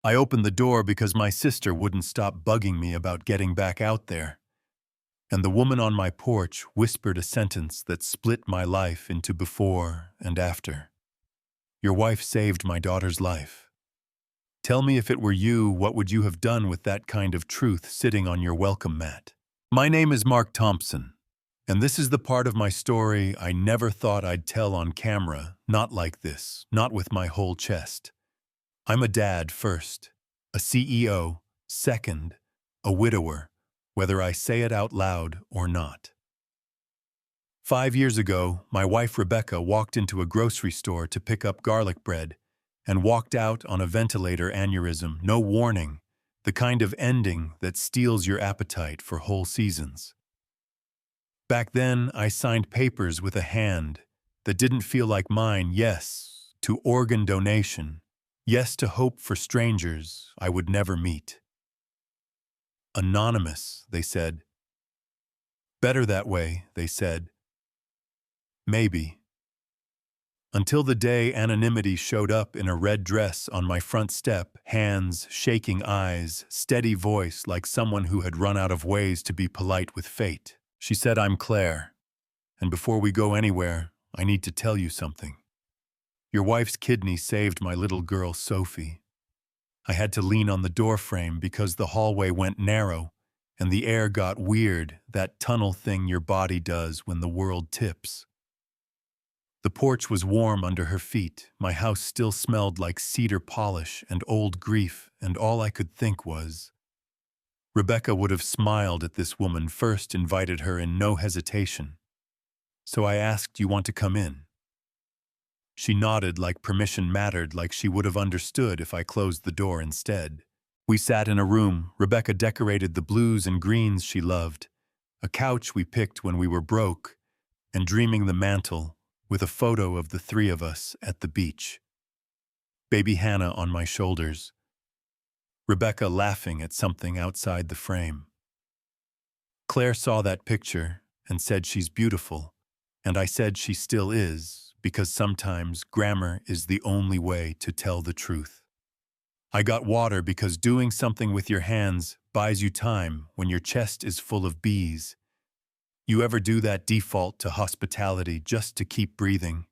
I opened the door because my sister wouldn't stop bugging me about getting back out there, and the woman on my porch whispered a sentence that split my life into before and after. Your wife saved my daughter's life. Tell me, if it were you, what would you have done with that kind of truth sitting on your welcome mat? My name is Mark Thompson, and this is the part of my story I never thought I'd tell on camera, not like this, not with my whole chest. I'm a dad first, a CEO second, a widower, whether I say it out loud or not. 5 years ago, my wife Rebecca walked into a grocery store to pick up garlic bread and walked out on a ventilator aneurysm, no warning, the kind of ending that steals your appetite for whole seasons. Back then, I signed papers with a hand that didn't feel like mine, yes, to organ donation, yes to hope for strangers I would never meet. Anonymous, they said. Better that way, they said. Maybe. Until the day anonymity showed up in a red dress on my front step, hands, shaking eyes, steady voice like someone who had run out of ways to be polite with fate. She said, "I'm Claire, and before we go anywhere, I need to tell you something. Your wife's kidney saved my little girl, Sophie. I had to lean on the doorframe because the hallway went narrow and the air got weird, that tunnel thing your body does when the world tips. The porch was warm under her feet, my house still smelled like cedar polish and old grief, and all I could think was, Rebecca would have smiled at this woman, first invited her in no hesitation. So I asked, "You want to come in?" She nodded like permission mattered, like she would have understood if I closed the door instead. We sat in a room. Rebecca decorated the blues and greens she loved, a couch we picked when we were broke, and dreaming the mantel, with a photo of the three of us at the beach. Baby Hannah on my shoulders. Rebecca laughing at something outside the frame. Claire saw that picture and said she's beautiful, and I said she still is, because sometimes grammar is the only way to tell the truth. I got water because doing something with your hands buys you time when your chest is full of bees. You ever do that default to hospitality just to keep breathing?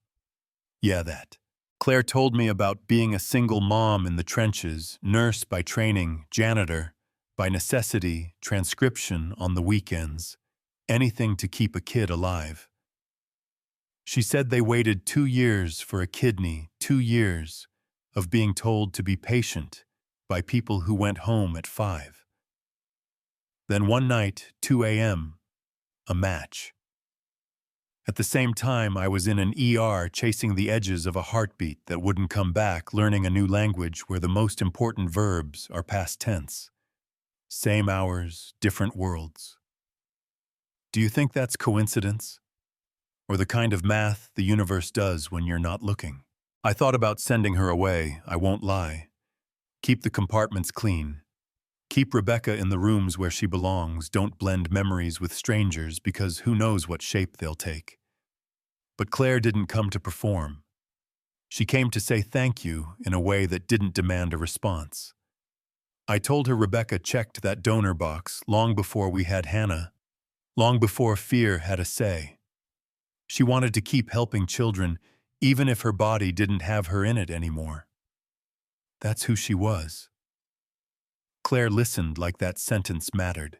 Yeah, that. Claire told me about being a single mom in the trenches, nurse by training, janitor, by necessity, transcription on the weekends, anything to keep a kid alive. She said they waited 2 years for a kidney, 2 years of being told to be patient by people who went home at 5. Then one night, 2 a.m., a match. At the same time, I was in an ER chasing the edges of a heartbeat that wouldn't come back, learning a new language where the most important verbs are past tense. Same hours, different worlds. Do you think that's coincidence? Or the kind of math the universe does when you're not looking? I thought about sending her away, I won't lie. Keep the compartments clean. Keep Rebecca in the rooms where she belongs. Don't blend memories with strangers because who knows what shape they'll take. But Claire didn't come to perform. She came to say thank you in a way that didn't demand a response. I told her Rebecca checked that donor box long before we had Hannah, long before fear had a say. She wanted to keep helping children even if her body didn't have her in it anymore. That's who she was. Claire listened like that sentence mattered.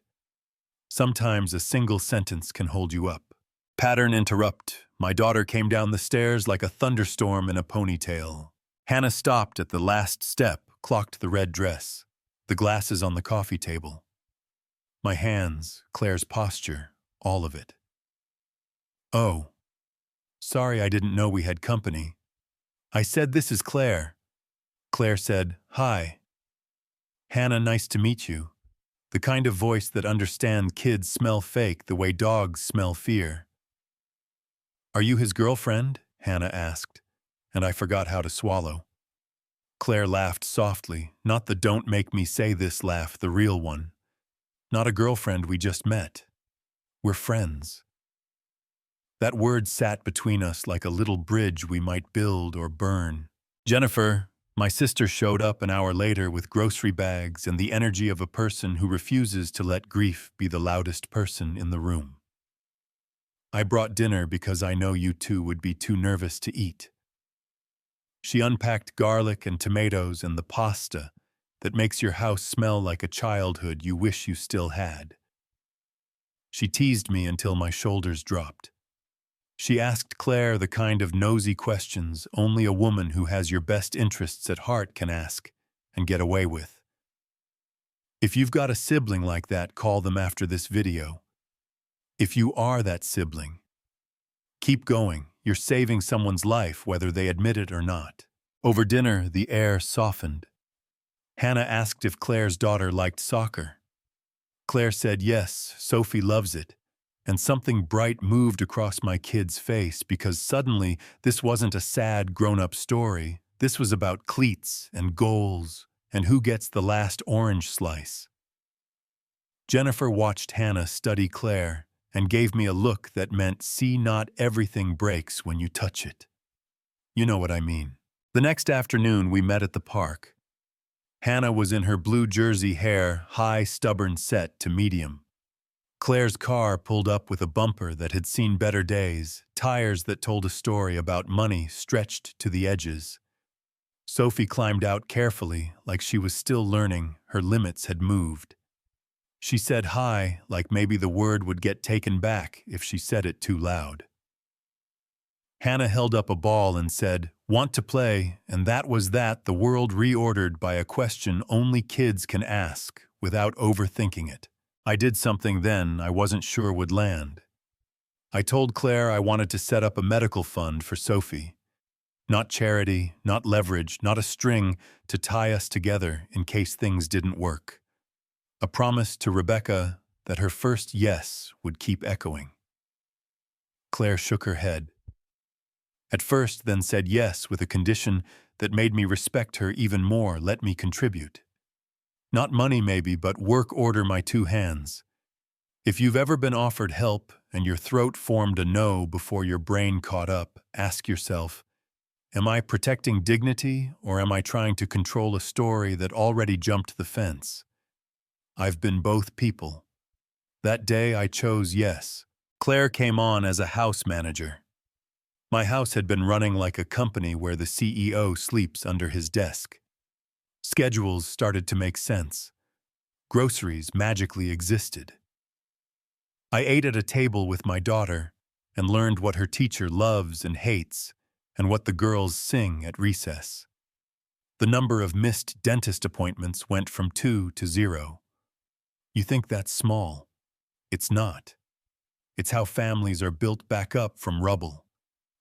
Sometimes a single sentence can hold you up. Pattern interrupt. My daughter came down the stairs like a thunderstorm in a ponytail. Hannah stopped at the last step, clocked the red dress, the glasses on the coffee table. My hands, Claire's posture, all of it. Oh, sorry, I didn't know we had company. I said, "This is Claire." Claire said, "Hi. Hannah, nice to meet you." The kind of voice that understands kids smell fake the way dogs smell fear. "Are you his girlfriend?" Hannah asked, and I forgot how to swallow. Claire laughed softly, not the "don't make me say this" laugh, the real one. Not a girlfriend, we just met. We're friends. That word sat between us like a little bridge we might build or burn. "Jennifer," My sister showed up an hour later with grocery bags and the energy of a person who refuses to let grief be the loudest person in the room. I brought dinner because I know you two would be too nervous to eat. She unpacked garlic and tomatoes and the pasta that makes your house smell like a childhood you wish you still had. She teased me until my shoulders dropped. She asked Claire the kind of nosy questions only a woman who has your best interests at heart can ask and get away with. If you've got a sibling like that, call them after this video. If you are that sibling, keep going. You're saving someone's life whether they admit it or not. Over dinner, the air softened. Hannah asked if Claire's daughter liked soccer. Claire said yes, Sophie loves it. And something bright moved across my kid's face because suddenly this wasn't a sad grown-up story. This was about cleats and goals and who gets the last orange slice. Jennifer watched Hannah study Claire and gave me a look that meant, see, not everything breaks when you touch it. You know what I mean. The next afternoon we met at the park. Hannah was in her blue jersey hair, high, stubborn set to medium. Claire's car pulled up with a bumper that had seen better days, tires that told a story about money stretched to the edges. Sophie climbed out carefully, like she was still learning her limits had moved. She said hi, like maybe the word would get taken back if she said it too loud. Hannah held up a ball and said, "Want to play?" And that was that, the world reordered by a question only kids can ask without overthinking it. I did something then I wasn't sure would land. I told Claire I wanted to set up a medical fund for Sophie. Not charity, not leverage, not a string to tie us together in case things didn't work. A promise to Rebecca that her first yes would keep echoing. Claire shook her head. At first, then said yes with a condition that made me respect her even more. Let me contribute. Not money maybe, but work order my two hands. If you've ever been offered help and your throat formed a no before your brain caught up, ask yourself, am I protecting dignity or am I trying to control a story that already jumped the fence? I've been both people. That day I chose yes. Claire came on as a house manager. My house had been running like a company where the CEO sleeps under his desk. Schedules started to make sense. Groceries magically existed. I ate at a table with my daughter and learned what her teacher loves and hates and what the girls sing at recess. The number of missed dentist appointments went from 2 to 0. You think that's small. It's not. It's how families are built back up from rubble,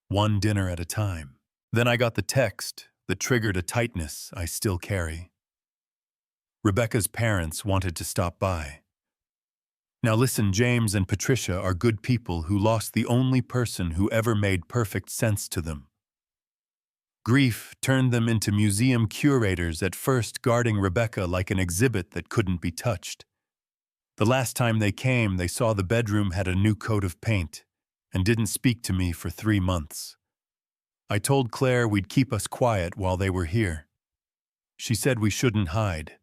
one dinner at a time. Then I got the text that triggered a tightness I still carry. Rebecca's parents wanted to stop by. Now listen, James and Patricia are good people who lost the only person who ever made perfect sense to them. Grief turned them into museum curators, at first guarding Rebecca like an exhibit that couldn't be touched. The last time they came, they saw the bedroom had a new coat of paint and didn't speak to me for 3 months. I told Claire we'd keep us quiet while they were here. She said we shouldn't hide.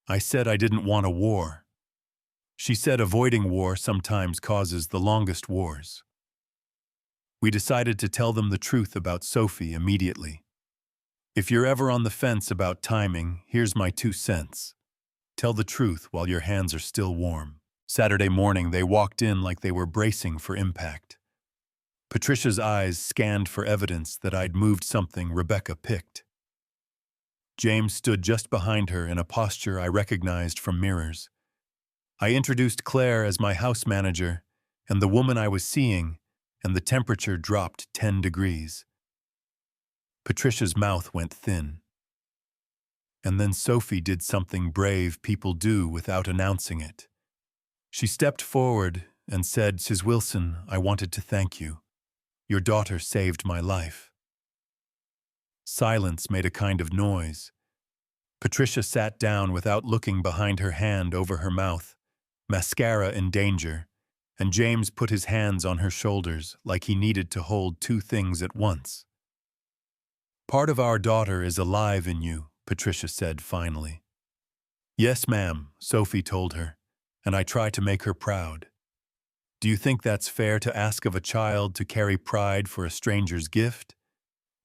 I said I didn't want a war. She said avoiding war sometimes causes the longest wars. We decided to tell them the truth about Sophie immediately. If you're ever on the fence about timing, here's my 2 cents. Tell the truth while your hands are still warm. Saturday morning, they walked in like they were bracing for impact. Patricia's eyes scanned for evidence that I'd moved something Rebecca picked. James stood just behind her in a posture I recognized from mirrors. I introduced Claire as my house manager and the woman I was seeing, and the temperature dropped 10 degrees. Patricia's mouth went thin. And then Sophie did something brave people do without announcing it. She stepped forward and said, "Ms. Wilson, I wanted to thank you. Your daughter saved my life." Silence made a kind of noise. Patricia sat down without looking behind her hand over her mouth, mascara in danger, and James put his hands on her shoulders like he needed to hold 2 things at once. Part of our daughter is alive in you, Patricia said finally. Yes, ma'am, Sophie told her, and I try to make her proud. Do you think that's fair to ask of a child to carry pride for a stranger's gift?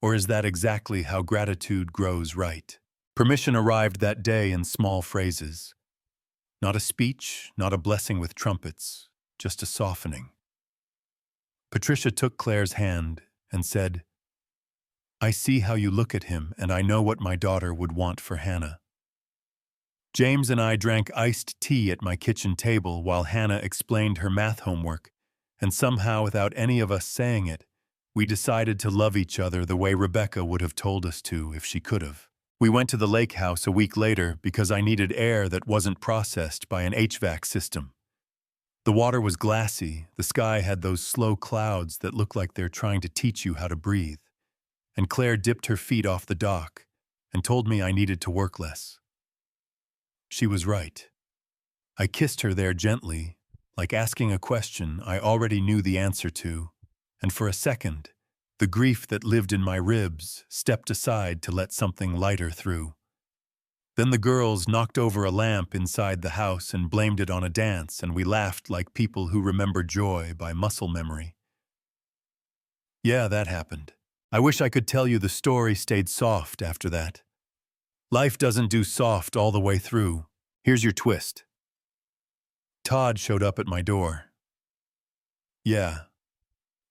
Or is that exactly how gratitude grows right? Permission arrived that day in small phrases. Not a speech, not a blessing with trumpets, just a softening. Patricia took Claire's hand and said, I see how you look at him, and I know what my daughter would want for Hannah. James and I drank iced tea at my kitchen table while Hannah explained her math homework, and somehow, without any of us saying it, we decided to love each other the way Rebecca would have told us to if she could have. We went to the lake house a week later because I needed air that wasn't processed by an HVAC system. The water was glassy, the sky had those slow clouds that look like they're trying to teach you how to breathe, and Claire dipped her feet off the dock and told me I needed to work less. She was right. I kissed her there gently, like asking a question I already knew the answer to, and for a second, the grief that lived in my ribs stepped aside to let something lighter through. Then the girls knocked over a lamp inside the house and blamed it on a dance, and we laughed like people who remember joy by muscle memory. Yeah, that happened. I wish I could tell you the story stayed soft after that. Life doesn't do soft all the way through. Here's your twist. Todd showed up at my door. Yeah.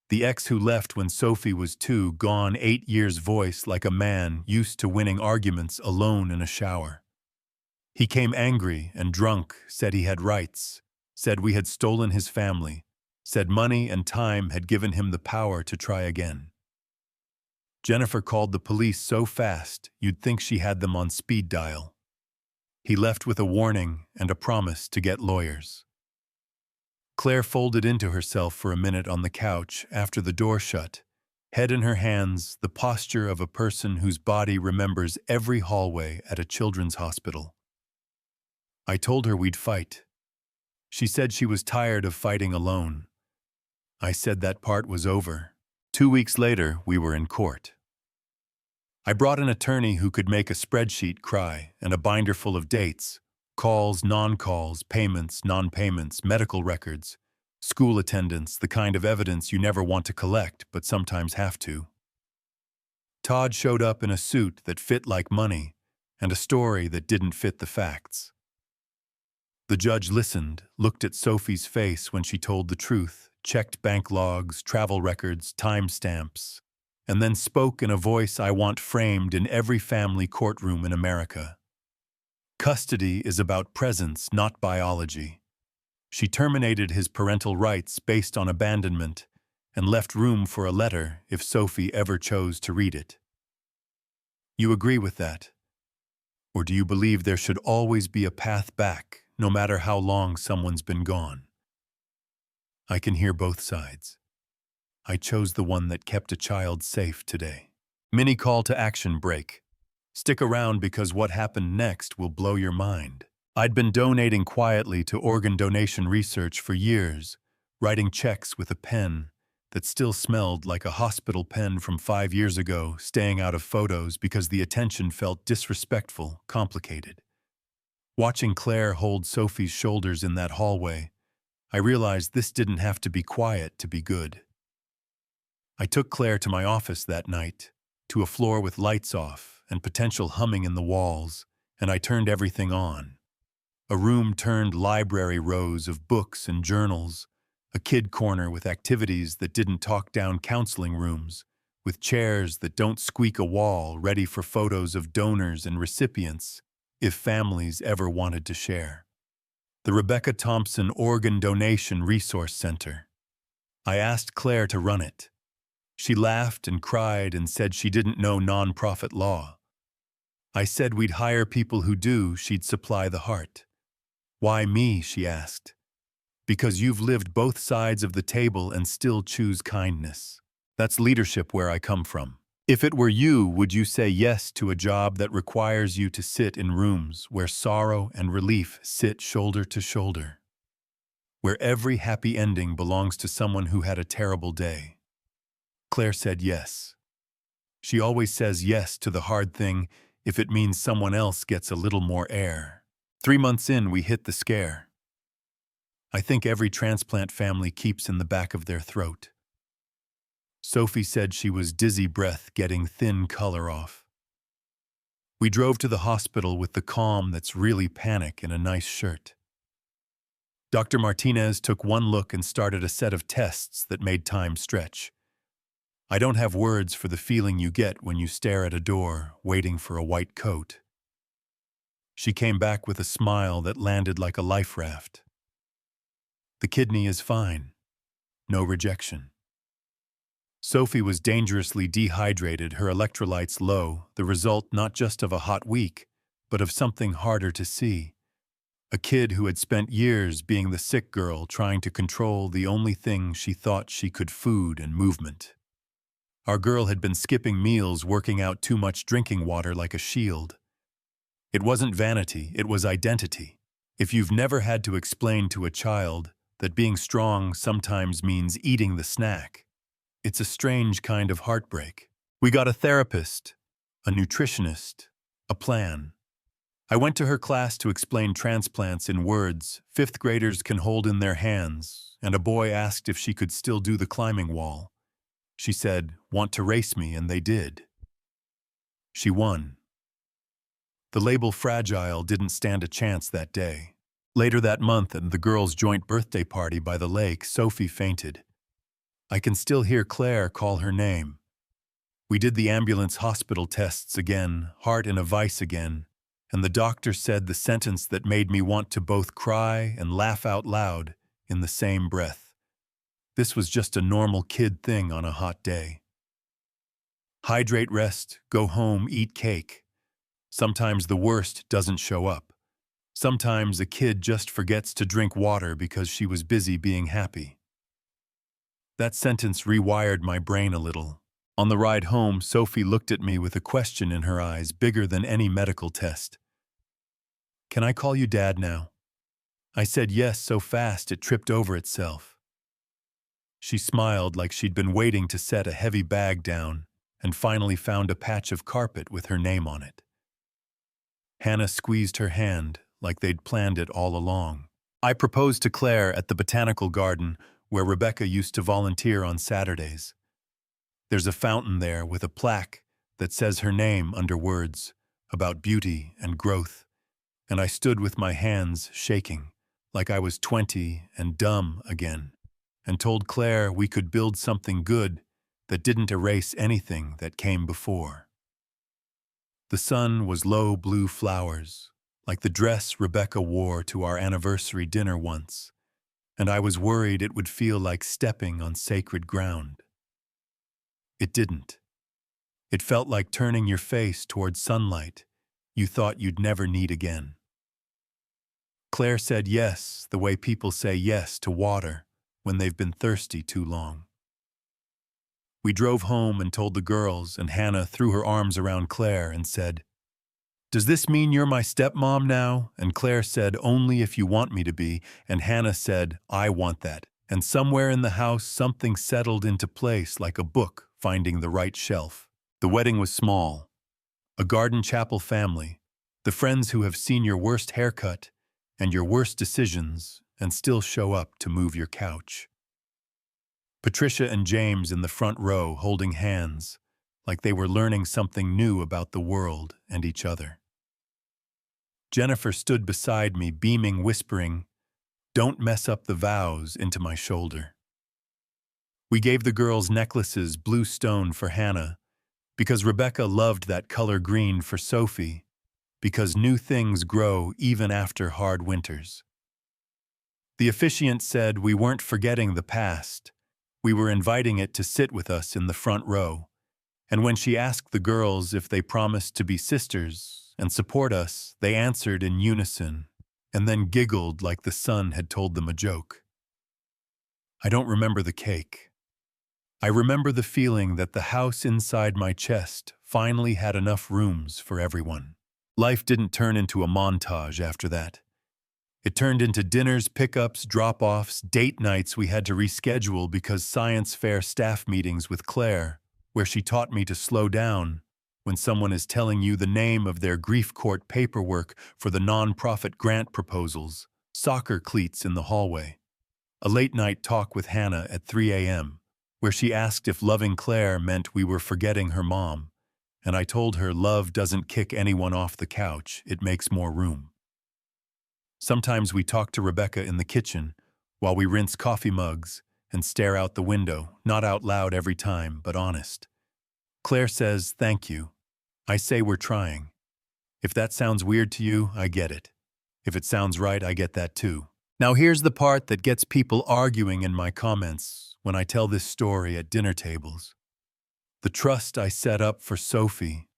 The ex who left when Sophie was 2, gone 8 years, voice like a man used to winning arguments alone in a shower. He came angry and drunk, said he had rights, said we had stolen his family, said money and time had given him the power to try again. Jennifer called the police so fast you'd think she had them on speed dial. He left with a warning and a promise to get lawyers. Claire folded into herself for a minute on the couch after the door shut, head in her hands, the posture of a person whose body remembers every hallway at a children's hospital. I told her we'd fight. She said she was tired of fighting alone. I said that part was over. 2 weeks later, we were in court. I brought an attorney who could make a spreadsheet cry and a binder full of dates, calls, non-calls, payments, non-payments, medical records, school attendance, the kind of evidence you never want to collect but sometimes have to. Todd showed up in a suit that fit like money and a story that didn't fit the facts. The judge listened, looked at Sophie's face when she told the truth, checked bank logs, travel records, timestamps, and then spoke in a voice I want framed in every family courtroom in America. Custody is about presence, not biology. She terminated his parental rights based on abandonment and left room for a letter if Sophie ever chose to read it. You agree with that? Or do you believe there should always be a path back, no matter how long someone's been gone? I can hear both sides. I chose the one that kept a child safe today. Mini call to action break. Stick around because what happened next will blow your mind. I'd been donating quietly to organ donation research for years, writing checks with a pen that still smelled like a hospital pen from 5 years ago, staying out of photos because the attention felt disrespectful, complicated. Watching Claire hold Sophie's shoulders in that hallway, I realized this didn't have to be quiet to be good. I took Claire to my office that night, to a floor with lights off and potential humming in the walls, and I turned everything on. A room-turned library rows of books and journals, a kid corner with activities that didn't talk down counseling rooms, with chairs that don't squeak a wall ready for photos of donors and recipients if families ever wanted to share. The Rebecca Thompson Organ Donation Resource Center. I asked Claire to run it. She laughed and cried and said she didn't know nonprofit law. I said we'd hire people who do, she'd supply the heart. Why me, she asked. Because you've lived both sides of the table and still choose kindness. That's leadership where I come from. If it were you, would you say yes to a job that requires you to sit in rooms where sorrow and relief sit shoulder to shoulder? Where every happy ending belongs to someone who had a terrible day? Claire said yes. She always says yes to the hard thing if it means someone else gets a little more air. 3 months in, we hit the scare. I think every transplant family keeps in the back of their throat. Sophie said she was dizzy breath getting thin color off. We drove to the hospital with the calm that's really panic in a nice shirt. Dr. Martinez took one look and started a set of tests that made time stretch. I don't have words for the feeling you get when you stare at a door, waiting for a white coat. She came back with a smile that landed like a life raft. The kidney is fine. No rejection. Sophie was dangerously dehydrated, her electrolytes low, the result not just of a hot week, but of something harder to see. A kid who had spent years being the sick girl trying to control the only thing she thought she could: food and movement. Our girl had been skipping meals, working out too much, drinking water like a shield. It wasn't vanity, it was identity. If you've never had to explain to a child that being strong sometimes means eating the snack, it's a strange kind of heartbreak. We got a therapist, a nutritionist, a plan. I went to her class to explain transplants in words 5th graders can hold in their hands, and a boy asked if she could still do the climbing wall. She said, "Want to race me?" and they did. She won. The label fragile didn't stand a chance that day. Later that month, at the girls' joint birthday party by the lake, Sophie fainted. I can still hear Claire call her name. We did the ambulance hospital tests again, heart in a vice again, and the doctor said the sentence that made me want to both cry and laugh out loud in the same breath. This was just a normal kid thing on a hot day. Hydrate, rest, go home, eat cake. Sometimes the worst doesn't show up. Sometimes a kid just forgets to drink water because she was busy being happy. That sentence rewired my brain a little. On the ride home, Sophie looked at me with a question in her eyes bigger than any medical test. "Can I call you Dad now?" I said yes so fast it tripped over itself. She smiled like she'd been waiting to set a heavy bag down and finally found a patch of carpet with her name on it. Hannah squeezed her hand like they'd planned it all along. I proposed to Claire at the botanical garden where Rebecca used to volunteer on Saturdays. There's a fountain there with a plaque that says her name under words about beauty and growth, and I stood with my hands shaking, like I was 20 and dumb again, and told Claire we could build something good that didn't erase anything that came before. The sun was low blue flowers, like the dress Rebecca wore to our anniversary dinner once, and I was worried it would feel like stepping on sacred ground. It didn't. It felt like turning your face toward sunlight you thought you'd never need again. Claire said yes, the way people say yes to water when they've been thirsty too long. We drove home and told the girls, and Hannah threw her arms around Claire and said, "Does this mean you're my stepmom now?" And Claire said, "Only if you want me to be." And Hannah said, "I want that." And somewhere in the house, something settled into place like a book finding the right shelf. The wedding was small. A garden chapel family. The friends who have seen your worst haircut and your worst decisions and still show up to move your couch. Patricia and James in the front row holding hands, like they were learning something new about the world and each other. Jennifer stood beside me, beaming, whispering, "Don't mess up the vows," into my shoulder. We gave the girls necklaces, blue stone for Hannah, because Rebecca loved that color green for Sophie, because new things grow even after hard winters. The officiant said we weren't forgetting the past, we were inviting it to sit with us in the front row, and when she asked the girls if they promised to be sisters and support us, they answered in unison, and then giggled like the sun had told them a joke. I don't remember the cake. I remember the feeling that the house inside my chest finally had enough rooms for everyone. Life didn't turn into a montage after that. It turned into dinners, pickups, drop-offs, date nights we had to reschedule because science fair staff meetings with Claire where she taught me to slow down when someone is telling you the name of their grief court paperwork for the nonprofit grant proposals, soccer cleats in the hallway. A late-night talk with Hannah at 3 a.m., where she asked if loving Claire meant we were forgetting her mom, and I told her love doesn't kick anyone off the couch, it makes more room. Sometimes we talk to Rebecca in the kitchen while we rinse coffee mugs and stare out the window, not out loud every time, but honest. Claire says, "Thank you." I say we're trying. If that sounds weird to you, I get it. If it sounds right, I get that too. Now here's the part that gets people arguing in my comments when I tell this story at dinner tables. The trust I set up for Sophie.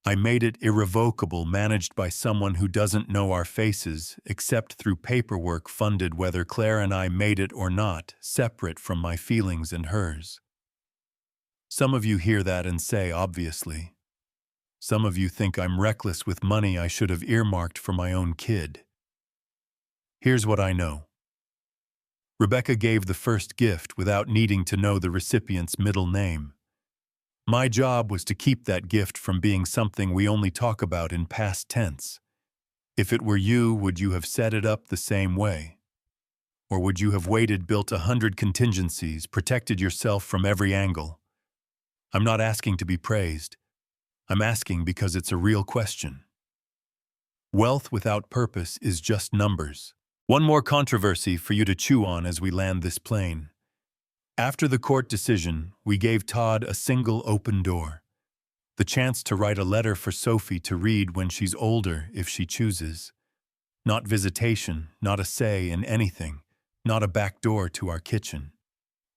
I made it irrevocable, managed by someone who doesn't know our faces, except through paperwork funded whether Claire and I made it or not, separate from my feelings and hers. Some of you hear that and say, obviously. Some of you think I'm reckless with money I should have earmarked for my own kid. Here's what I know. Rebecca gave the first gift without needing to know the recipient's middle name. My job was to keep that gift from being something we only talk about in past tense. If it were you, would you have set it up the same way? Or would you have waited, built 100 contingencies, protected yourself from every angle? I'm not asking to be praised. I'm asking because it's a real question. Wealth without purpose is just numbers. One more controversy for you to chew on as we land this plane. After the court decision, we gave Todd a single open door. The chance to write a letter for Sophie to read when she's older if she chooses. Not visitation, not a say in anything, not a back door to our kitchen.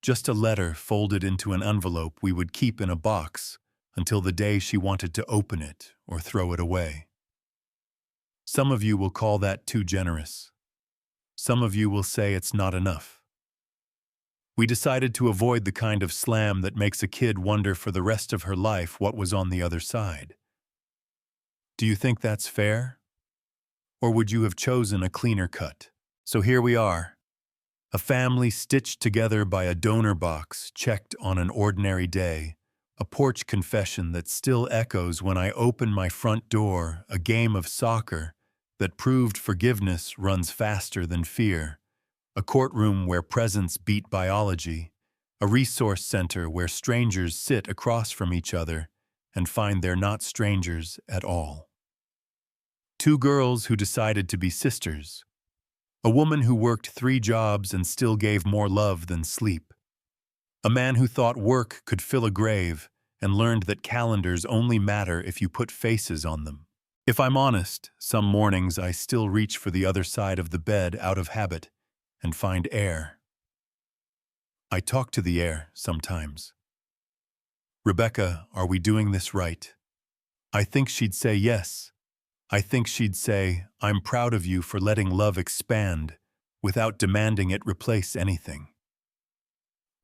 Just a letter folded into an envelope we would keep in a box until the day she wanted to open it or throw it away. Some of you will call that too generous. Some of you will say it's not enough. We decided to avoid the kind of slam that makes a kid wonder for the rest of her life what was on the other side. Do you think that's fair? Or would you have chosen a cleaner cut? So here we are. A family stitched together by a donor box checked on an ordinary day, a porch confession that still echoes when I open my front door, a game of soccer that proved forgiveness runs faster than fear, a courtroom where presence beat biology, a resource center where strangers sit across from each other and find they're not strangers at all. Two girls who decided to be sisters. A woman who worked 3 jobs and still gave more love than sleep. A man who thought work could fill a grave and learned that calendars only matter if you put faces on them. If I'm honest, some mornings I still reach for the other side of the bed out of habit and find air. I talk to the air sometimes. Rebecca, are we doing this right? I think she'd say yes. I think she'd say, I'm proud of you for letting love expand without demanding it replace anything.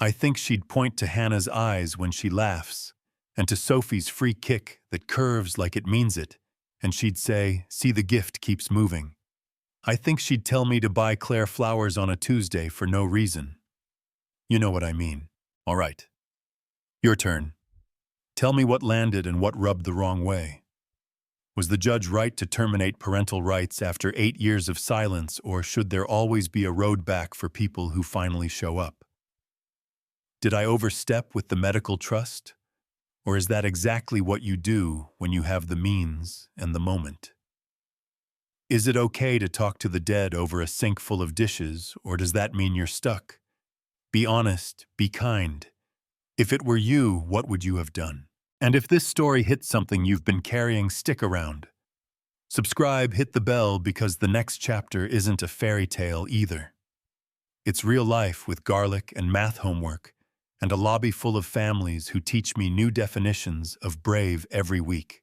I think she'd point to Hannah's eyes when she laughs and to Sophie's free kick that curves like it means it, and she'd say, see, the gift keeps moving. I think she'd tell me to buy Claire flowers on a Tuesday for no reason. You know what I mean. All right. Your turn. Tell me what landed and what rubbed the wrong way. Was the judge right to terminate parental rights after 8 years of silence, or should there always be a road back for people who finally show up? Did I overstep with the medical trust? Or is that exactly what you do when you have the means and the moment? Is it okay to talk to the dead over a sink full of dishes, or does that mean you're stuck? Be honest, be kind. If it were you, what would you have done? And if this story hits something you've been carrying, stick around. Subscribe, hit the bell, because the next chapter isn't a fairy tale either. It's real life with garlic and math homework, and a lobby full of families who teach me new definitions of brave every week.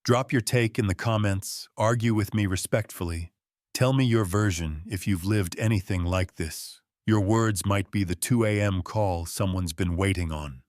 Drop your take in the comments, argue with me respectfully. Tell me your version if you've lived anything like this. Your words might be the 2 a.m. call someone's been waiting on.